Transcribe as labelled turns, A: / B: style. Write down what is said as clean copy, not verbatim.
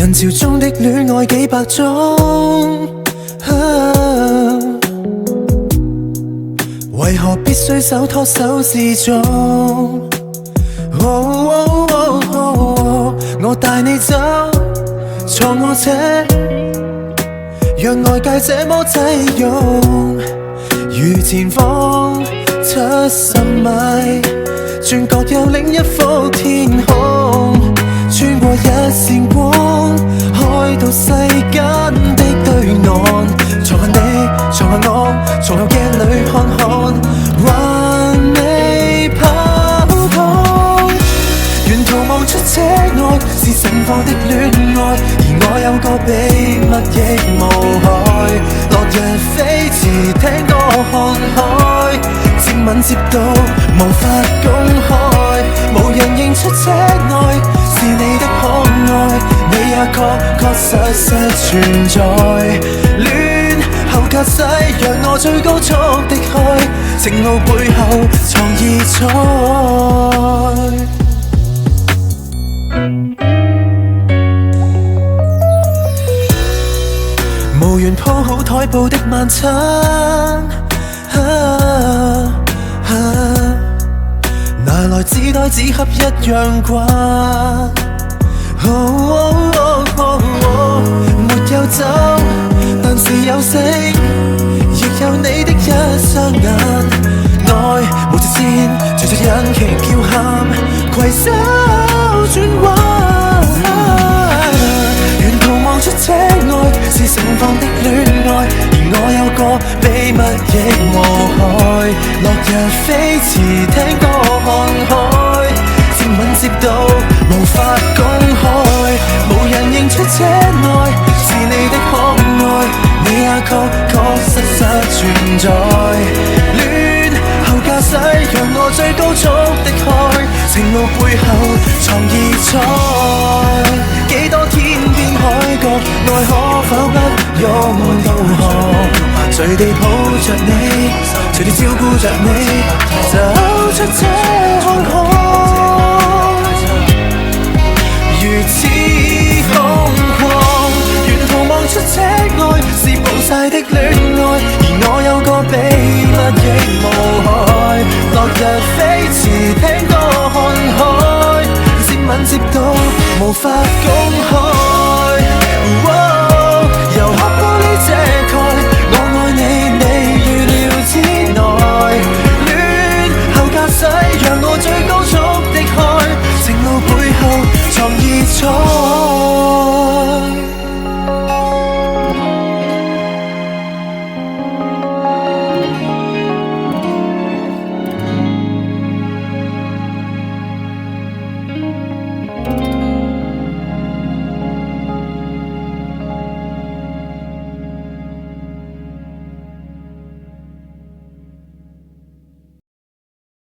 A: 人潮中的戀愛幾百種，為何必須手拖手示眾？我帶你走，坐我車，讓外界這麼擠擁。如前方70米，轉角有另一幅天空，穿過一線光，開到世間的對岸。坐下你，坐下我，從後鏡裏看看，還未跑通。沿途望出車外是盛放的戀愛，而我有個秘密亦無害。落日飛馳，聽歌看海，接吻接到無法公開，無人認出車內是你的可愛，你也確實存在。戀後駕駛，讓我最高速的開，情路背後藏異彩。無緣鋪好台布的晚餐，拿來紙袋紙盒一樣掛。沒有酒，但是有星，亦有你的一雙眼。愛無直線，隨着引擎叫喊，攜手轉彎。沿途望出車外是盛放的戀愛，而我有個秘密亦無害。落日飛馳，聽歌看海，接吻接到無法公開，無人認出車內是你的可愛，你也確實存在。戀後駕駛，讓我最高速的開，情路背後藏異彩。幾多天邊海角，愛可否不用導航？隨地抱着你，隨地照顧着你，走出這看看，如此瘋狂。沿途望出車外是暴曬的戀愛，而我有個秘密亦無害。落日飛馳，聽歌看海，接吻接到無法公開。由黑玻璃遮蓋，我愛你，你預料之內。戀後駕駛，讓我最高速的開，情路背後藏異彩。